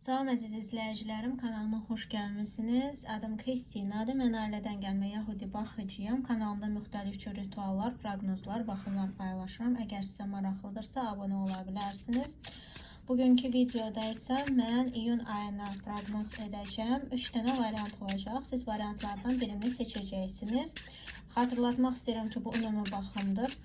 Salam əziz izləyicilərim, kanalıma xoş gəlmisiniz. Adım Kristinadır. Mən ailədən gəlmə yəhudi baxıcıyam. Kanalımda müxtəlif cür rituallar, proqnozlar, baxımlar paylaşıram. Əgər sizə maraqlıdırsa, abunə ola bilərsiniz. Bugünkü videoda isə mən iyun ayına proqnoz edəcəm. 3 dənə variant olacaq. Siz variantlardan birini seçəcəksiniz. Xatırlatmaq istəyirəm ki, bu ümumi baxımdır.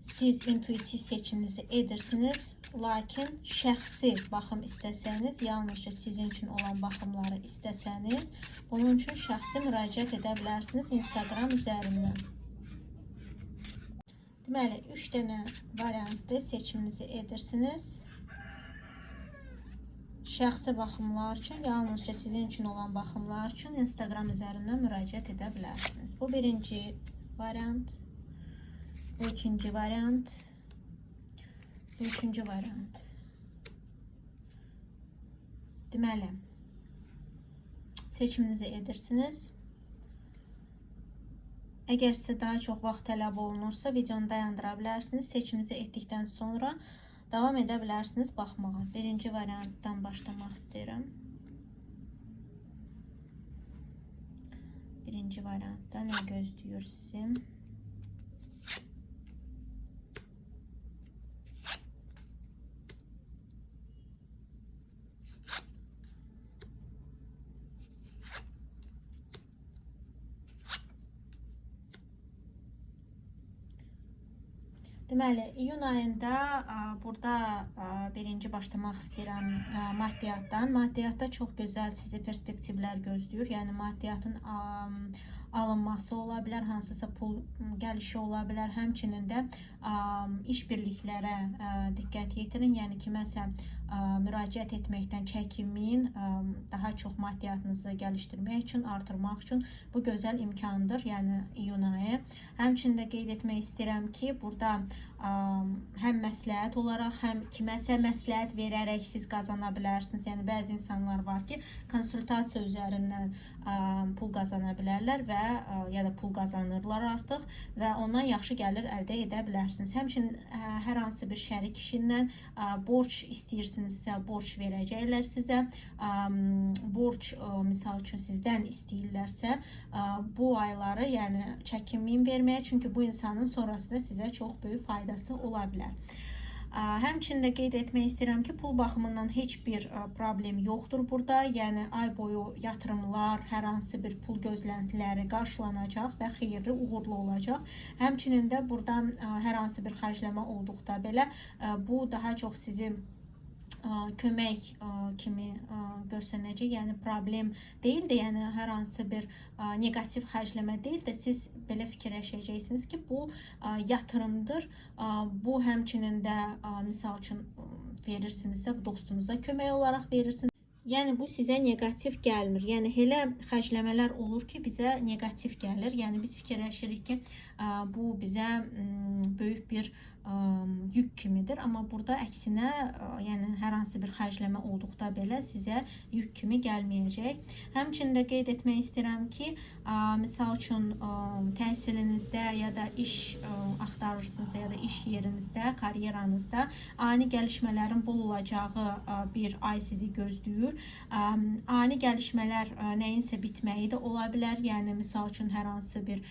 Siz intuitiv seçiminizi edirsiniz. Lakin şəxsi baxım istəsəniz, yalnızca sizin üçün olan baxımları istəsəniz, bunun üçün şəxsi müraciət edə bilərsiniz Instagram üzərindən. Deməli, 3 dənə variantda seçiminizi edirsiniz. Şəxsi baxımlar üçün, yalnızca sizin üçün olan baxımlar üçün Instagram üzərindən müraciət edə bilərsiniz. Bu birinci variant. Bu ikinci variant. Bu üçüncü variant. Deməli, seçiminizi edirsiniz. Əgər sizə daha çox vaxt tələb olunursa, videonu dayandıra bilərsiniz. Seçiminizi etdikdən sonra davam edə bilərsiniz baxmağa. Birinci variantdan başlamaq istəyirəm. Birinci variantda nə gözləyir sizi? Deməli, iyun ayında burada birinci başlamaq istəyirəm maddiyatdan. Maddiyatda çox gözəl sizi perspektivlər gözləyir. Yəni, maddiyatın alınması ola bilər, hansısa pul gəlişi ola bilər. Həmçinin də iş birliklərə diqqət yetirin. Yəni, kiməsə müraciət etməkdən çəkinməyin. Daha çox maddiyatınızı gəlişdirmək üçün, artırmaq üçün bu gözəl imkandır. Yəni, iyun ayı. Həmçinin də qeyd etmək istəyirəm ki, burada həm məsləhət olaraq, həm kiməsə məsləhət verərək siz qazana bilərsiniz. Yəni, bəzi insanlar var ki, konsultasiya üzərindən pul qazana bilərlər və ya da pul qazanırlar artıq və ondan yaxşı gəlir əldə edə bilərsiniz. Həmçinin hər hansı bir şərik kişindən borc istəyirsinizsə, borc verəcəklər sizə. Borc, misal üçün, sizdən istəyirlərsə, bu ayları yəni çəkinməyin verməyə, çünki bu insanın sonrasında sizə çox böyük faydası ola bilər. Həmçinin də qeyd etmək istəyirəm ki, pul baxımından heç bir problem yoxdur burada. Yəni, ay boyu yatırımlar, hər hansı bir pul gözləntiləri qarşılanacaq və xeyirli, uğurlu olacaq. Həmçinin də burada hər hansı bir xərcləmə olduqda belə, bu daha çox sizi kömək kimi görsənəcək, yəni problem deyil də, yəni hər hansı bir negativ xərcləmə deyil də, siz belə fikirləşəcəksiniz ki, bu yatırımdır. Bu həmçinin də misal üçün verirsinizsə, dostunuza kömək olaraq verirsiniz. Yəni, bu sizə negativ gəlmir. Yəni, elə xərcləmələr olur ki, bizə negativ gəlir. Yəni, biz fikirləşirik ki, bu bizə böyük bir yük kimidir. Amma burada əksinə, yəni hər hansı bir xərcləmə olduqda belə sizə yük kimi gəlməyəcək. Həmçinin də qeyd etmək istəyirəm ki, misal üçün təhsilinizdə ya da iş axtarırsınızsa ya da iş yerinizdə, karyeranızda ani gəlişmələrin bol olacağı bir ay sizi gözləyir. Ani gəlişmələr nəyinsə bitməyi də ola bilər. Yəni, misal üçün hər hansı bir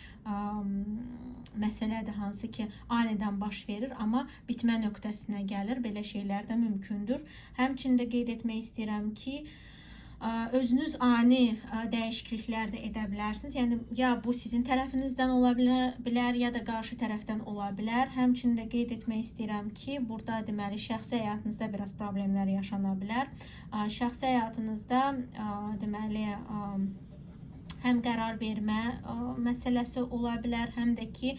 məsələdir, hansı ki, anidən baş verir, amma bitmə nöqtəsinə gəlir. Belə şeylər də mümkündür. Həmçinin də qeyd etmək istəyirəm ki, özünüz ani dəyişikliklər də edə bilərsiniz. Yəni, ya bu sizin tərəfinizdən ola bilər, ya da qarşı tərəfdən ola bilər. Həmçinin də qeyd etmək istəyirəm ki, burada deməli, şəxsi həyatınızda biraz problemlər yaşana bilər. Şəxsi həyatınızda deməli, həm qərar vermə məsələsi ola bilər, həm də ki,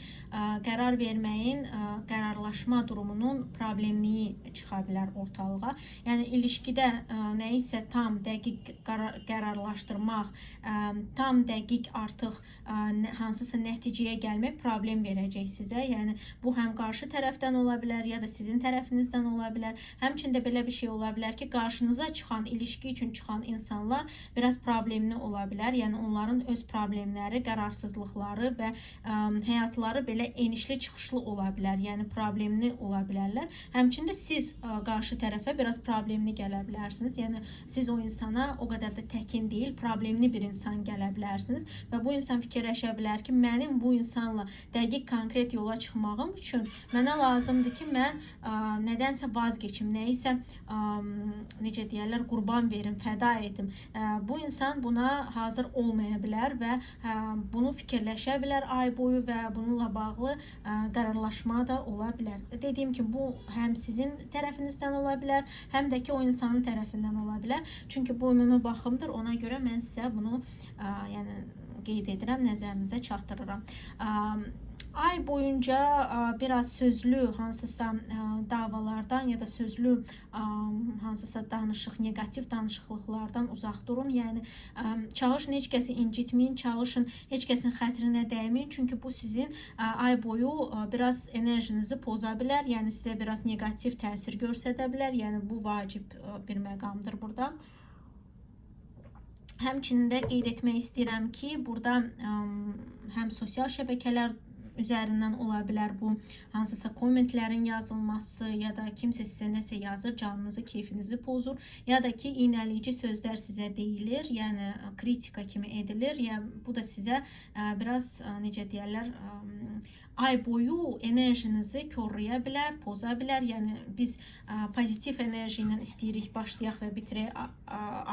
qərar verməyin, qərarlaşma durumunun problemliyi çıxa bilər ortalığa. Yəni, ilişkidə nəyisə tam dəqiq qərarlaşdırmaq, tam dəqiq artıq hansısa nəticəyə gəlmək problem verəcək sizə. Yəni, bu həm qarşı tərəfdən ola bilər, ya da sizin tərəfinizdən ola bilər. Həmçində belə bir şey ola bilər ki, qarşınıza çıxan, ilişki üçün çıxan insanlar biraz problemli ola bilər. Yəni, onların insanların öz problemləri, qərarsızlıqları və həyatları belə enişli çıxışlı ola bilər. Yəni problemli ola bilərlər. Həmçində siz qarşı tərəfə biraz problemli gələ bilərsiniz. Yəni siz o insana o qədər də təkin deyil, problemli bir insan gələ bilərsiniz və bu insan fikirləşə bilər ki, mənim bu insanla dəqiq konkret yola çıxmağım üçün mənə lazımdır ki, mən nədənsə vazgeçim, nəyisə necə deyirlər, qurban verim, fəda edim. Bu insan buna hazır olmaya bilər və bunu fikirləşə bilər ay boyu və bununla bağlı qərarlaşma da ola bilər. Dediyim ki, bu həm sizin tərəfinizdən ola bilər, həm də ki o insanın tərəfindən ola bilər. Çünki bu ümumi baxımdır. Ona görə mən sizə bunu yəni qeyd edirəm, nəzərinizə çatdırıram. Ay boyunca biraz sözlü hansısa davalardan ya da sözlü hansısa danışıq, negativ danışıqlıqlardan uzaq durun. Yəni çalışın heç kəsi incitməyin, çalışın heç kəsin xətrinə dəyməyin. Çünki bu sizin ay boyu biraz enerjinizi poza bilər. Yəni sizə biraz negativ təsir göstərə bilər. Yəni bu vacib bir məqamdır burada. Həmçinin də qeyd etmək istəyirəm ki, burada həm sosial şəbəkələr üzərindən ola bilər bu hansısa kommentlərin yazılması ya da kimsə sizə nəsə yazır, canınızı, keyfinizi pozur ya da ki, iynələyici sözlər sizə deyilir, yəni kritika kimi edilir. Yəni bu da sizə biraz necə deyirlər, ay boyu enerjinizi korlaya bilər, poza bilər. Yəni biz pozitiv enerji ilə istəyirik başlayaq və bitirək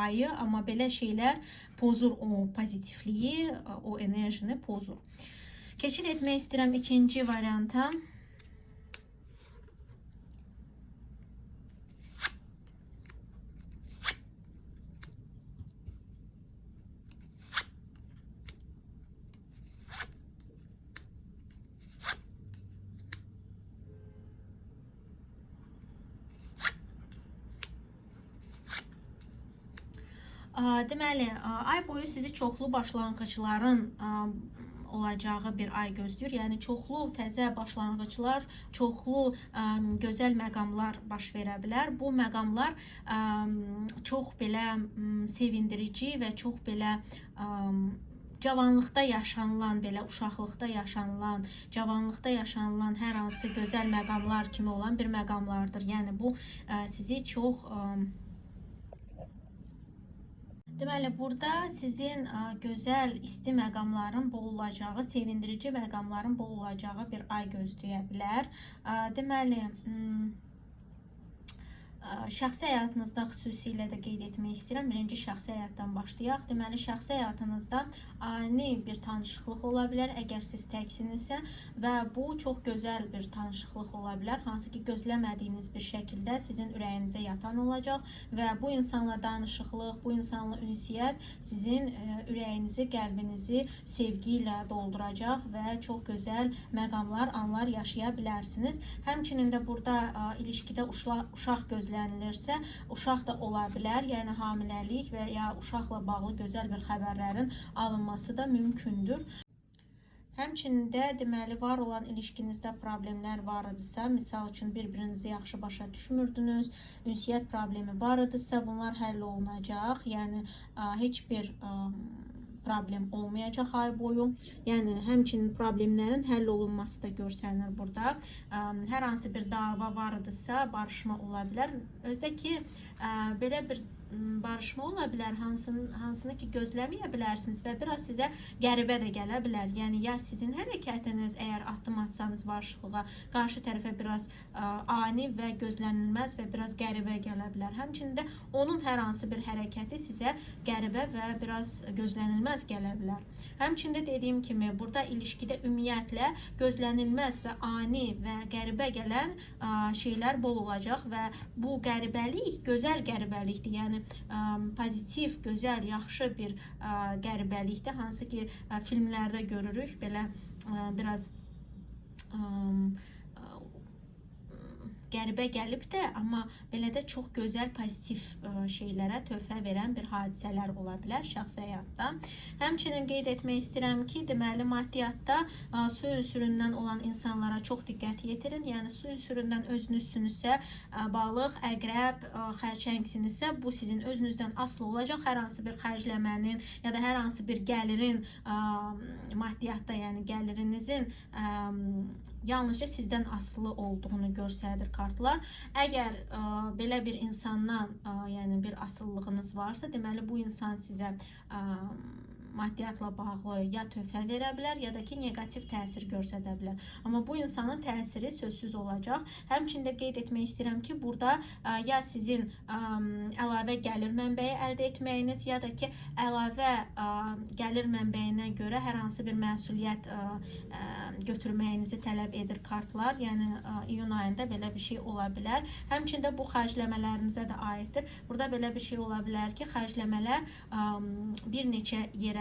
ayı, amma belə şeylər pozur o pozitivliyi, o enerjini pozur. Keçid etmək istəyirəm ikinci varianta. Deməli, ay boyu sizi çoxlu başlanğıcların olacağı bir ay gözləyir. Yəni çoxlu təzə başlanğıclar, çoxlu gözəl məqamlar baş verə bilər. Bu məqamlar çox belə sevindirici və çox belə cavanlıqda yaşanılan, belə uşaqlıqda yaşanılan, cavanlıqda yaşanılan hər hansı gözəl məqamlar kimi olan bir məqamlardır. Yəni bu sizi çox deməli, burada sizin gözəl, isti məqamların bol olacağı, sevindirici məqamların bol olacağı bir ay gözləyə bilər. Deməli, şəxsi həyatınızda xüsusilə də qeyd etmək istəyirəm. Birinci şəxsi həyatdan başlayaq. Deməli, şəxsi həyatınızda ani bir tanışıqlıq ola bilər, əgər siz təksinizsə və bu çox gözəl bir tanışıqlıq ola bilər, hansı ki, gözləmədiyiniz bir şəkildə sizin ürəyinizə yatan olacaq və bu insanla danışıqlıq, bu insanla ünsiyyət sizin ürəyinizi, qəlbinizi sevgi ilə dolduracaq və çox gözəl məqamlar, anlar yaşaya bilərsiniz. Həmçinin də burada ilişkidə uşaq gözlənilirsə, uşaq da ola bilər, yəni hamiləlik və ya uşaqla bağlı gözəl bir xəbərlərin alınması da mümkündür. Həmçinin də deməli, var olan ilişkinizdə problemlər var idisə, misal üçün bir-birinizi yaxşı başa düşmürdünüz, ünsiyyət problemi var idisə, bunlar həll olunacaq. Yəni heç bir problem olmayacaq ay boyu. Yəni həmçinin problemlərin həll olunması da görsənir burada. Hər hansı bir dava var idisə, barışma ola bilər. Özdə ki, belə bir barışma ola bilər, hansını ki gözləməyə bilərsiniz və biraz sizə qəribə də gələ bilər. Yəni ya sizin hərəkətiniz, əgər addım atsanız barışıqlığa, qarşı tərəfə biraz ani və gözlənilməz və biraz qəribə gələ bilər. Həmçinin də onun hər hansı bir hərəkəti sizə qəribə və biraz gözlənilməz gələ bilər. Həmçinin də dediyim kimi, burada ilişkidə ümumiyyətlə gözlənilməz və ani və qəribə gələn şeylər bol olacaq və bu qəribəlik gözəl qəribəlikdir. Yəni pozitiv, gözəl, yaxşı bir qəribəlikdir, hansı ki filmlərdə görürük, belə biraz qəribə gəlib də, amma belə də çox gözəl pozitiv şeylərə töhfə verən bir hadisələr ola bilər şəxsi həyatda. Həmçinin qeyd etmək istəyirəm ki, deməli maddiyyatda su ünsüründən olan insanlara çox diqqət yetirin. Yəni su ünsüründən özünüzsünüzsə, balıq, əqrəb, xərçəngsinizsə, bu sizin özünüzdən asılı olacaq. Hər hansı bir xərcləmənin ya da hər hansı bir gəlirin maddiyyatda, yəni gəlirinizin yalnızca sizdən asılı olduğunu göstərir kartlar. Əgər belə bir insandan yəni bir asıllığınız varsa, deməli bu insan sizə maddiyatla bağlı ya töhfə verə bilər, ya da ki, negativ təsir göstərə bilər. Amma bu insanın təsiri sözsüz olacaq. Həmçində qeyd etmək istəyirəm ki, burada ya sizin əlavə gəlir mənbəyi əldə etməyiniz, ya da ki, əlavə gəlir mənbəyinə görə hər hansı bir məsuliyyət götürməyinizi tələb edir kartlar. Yəni iyun ayında belə bir şey ola bilər. Həmçində bu xərcləmələrinizə də aiddir. Burada belə bir şey ola bilər ki, xərcləmələr bir neçə yerə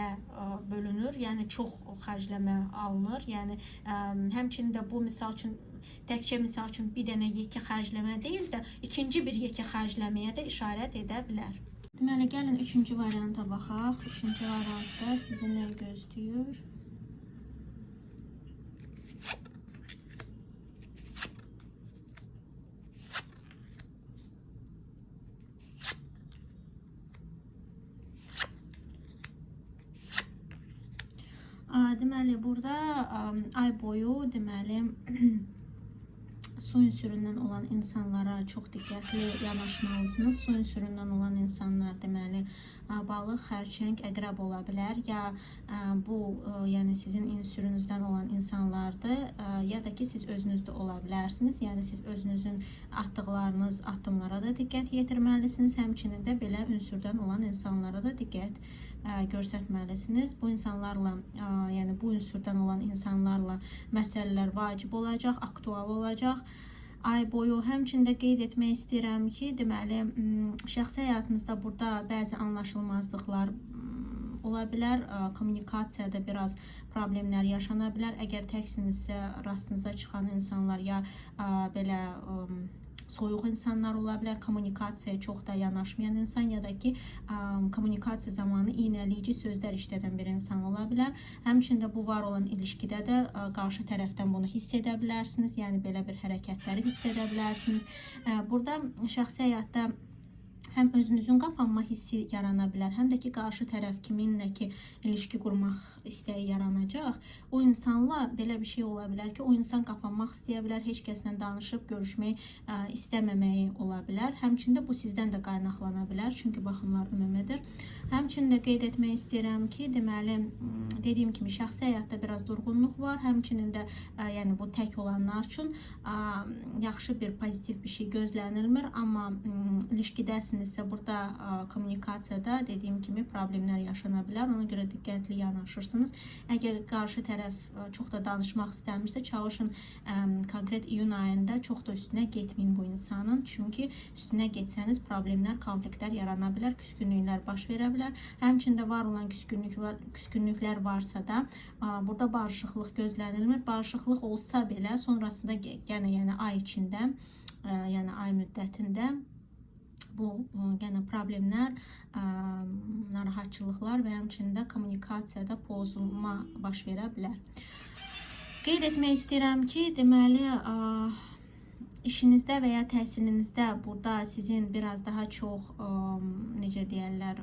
bölünür, yəni çox xərcləmə alınır. Yəni həmçində bu misal üçün təkcə misal üçün bir dənə yekə xərcləmə deyil də, ikinci bir yekə xərcləməyə də işarət edə bilər. Deməli, gəlin üçüncü varianta baxaq. Üçüncü variantda sizi nə gözləyir? Deməli, burada ay boyu deməli su ünsüründən olan insanlara çox diqqətli yanaşmalısınız. Su ünsüründən olan insanlar deməli balıq, xərçəng, əqrəb ola bilər. Ya bu yəni sizin ünsürünüzdən olan insanlardır, ya da ki siz özünüzdə ola bilərsiniz. Yəni siz özünüzün atdıqlarınız addımlara da diqqət yetirməlisiniz. Həmçinin də belə ünsürdən olan insanlara da diqqət göstərməlisiniz. Bu insanlarla, yəni bu ünsürdən olan insanlarla məsələlər vacib olacaq, aktual olacaq ay boyu. Həmçində qeyd etmək istəyirəm ki, deməli şəxsi həyatınızda burada bəzi anlaşılmazlıqlar ola bilər, kommunikasiyada biraz problemlər yaşana bilər. Əgər təksinizsə, rastınıza çıxan insanlar ya belə soyuq insanlar ola bilər, kommunikasiyaya çox da yanaşmayan insan, ya da ki kommunikasiya zamanı iynələyici sözlər işlədən bir insan ola bilər. Həmçində bu var olan ilişkidə də qarşı tərəfdən bunu hiss edə bilərsiniz, yəni belə bir hərəkətləri hiss edə bilərsiniz. Burada şəxsi həyatda həm özünüzün qapanma hissi yarana bilər, həm də ki qarşı tərəf kiminlə ki ilişki qurmaq istəyi yaranacaq. O insanla belə bir şey ola bilər ki, o insan qapanmaq istəyə bilər, heç kəslə danışıb görüşmək istəməməyi ola bilər. Həmçində bu sizdən də qaynaqlana bilər, çünki baxımlar ümumidir. Həmçində qeyd etmək istəyirəm ki, deməli dediyim kimi şəxsi həyatda biraz durğunluq var. Həmçinin də yəni bu tək olanlar üçün yaxşı bir pozitiv bir şey gözlənilmir, amma ilişkidəsinizsə burada kommunikasiyada dediyim kimi problemlər yaşana bilər. Ona görə diqqətli yanaşırsınız. Əgər qarşı tərəf çox da danışmaq istəmirsə, çalışın konkret iyun ayında çox da üstünə getməyin bu insanın. Çünki üstünə getsəniz problemlər, konfliktlər yarana bilər, küskünlüklər baş verə bilər. Həmçində var olan küskünlüklər varsa da burada barışıqlıq gözlənilmir. Barışıqlıq olsa belə sonrasında yəni ay içində, yəni ay müddətində bu yəni problemlər, narahatçılıqlar və həmçində kommunikasiyada pozulma baş verə bilər. Qeyd etmək istəyirəm ki, deməli işinizdə və ya təhsilinizdə burada sizin biraz daha çox necə deyirlər,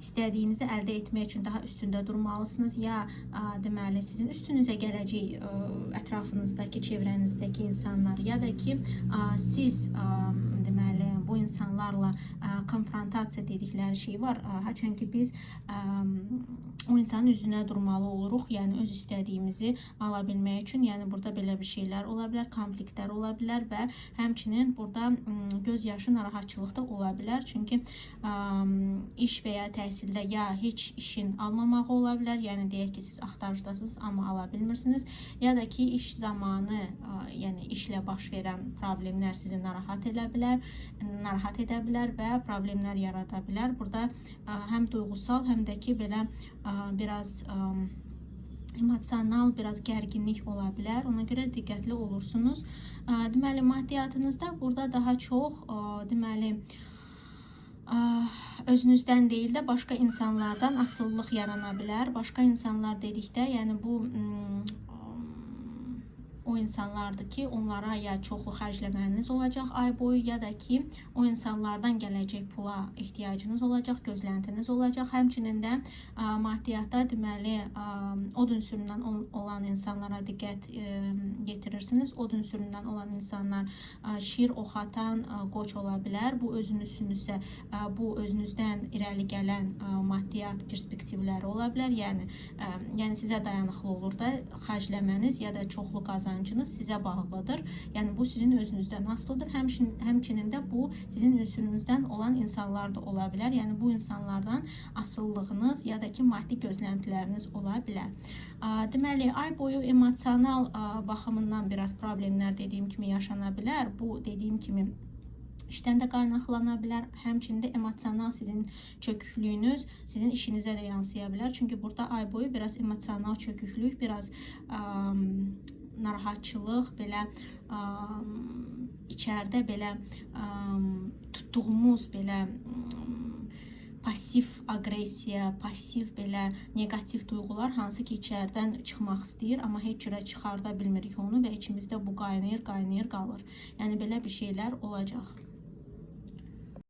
istədiyinizi əldə etmək üçün daha üstündə durmalısınız, ya deməli sizin üstünüzə gələcək ətrafınızdakı, çevrənizdəki insanlar, ya da ki siz deməli bu insanlarla konfrontasiya dedikləri şey var. Haçan ki biz o insanın üzünə durmalı oluruq, yəni öz istədiyimizi ala bilmək üçün. Yəni burada belə bir şeylər ola bilər, konfliktlər ola bilər və həmçinin burada göz yaşı, narahatçılıq da ola bilər. Çünki iş və ya təhsildə ya heç işin almamağı ola bilər, yəni deyək ki siz axtarışdasınız, amma ala bilmirsiniz, ya da ki iş zamanı, yəni işlə baş verən problemlər sizi narahat edə bilər və problemlər yarada bilər. Burada həm duyğusal, həm də ki belə biraz emosional biraz gərginlik ola bilər. Ona görə diqqətli olursunuz. Deməli, maddiyatınızda burada daha çox deməli özünüzdən deyil də başqa insanlardan asılılıq yarana bilər. Başqa insanlar dedikdə, yəni bu o insanlardır ki, onlara ya çoxlu xərcləməyiniz olacaq ay boyu, ya da ki, o insanlardan gələcək pula ehtiyacınız olacaq, gözləntiniz olacaq. Həmçinin də maddiyatda deməli od ünsüründən olan insanlara diqqət yetirirsiniz. Od ünsüründən olan insanlar şir, ox atan, qoç ola bilər. Bu özünüzsünüzsə, bu özünüzdən irəli gələn maddiyat perspektivləri ola bilər. Yəni sizə dayanıqlı olur da xərcləməniz ya da çoxlu qazancınız sizə bağlıdır. Yəni bu sizin özünüzdən asılıdır. Həmçinin də bu sizin ünsürünüzdən olan insanlar da ola bilər. Yəni bu insanlardan asıllığınız ya da ki maddi gözləntiləriniz ola bilər. Deməli, ay boyu emosional baxımından biraz problemlər dediyim kimi yaşana bilər. Bu dediyim kimi işdən də qaynaqlana bilər. Həmçində emosional sizin çöküklüyünüz sizin işinizə də yansıya bilər. Çünki burada ay boyu biraz emosional çöküklük, biraz narahatçılıq, belə içərdə belə tutduğumuz belə passiv aqressiya, passiv belə negativ duyğular, hansı ki içərdən çıxmaq istəyir, amma heç cürə çıxarda bilmirik onu və içimizdə bu qaynayır qalır. Yəni belə bir şeylər olacaq.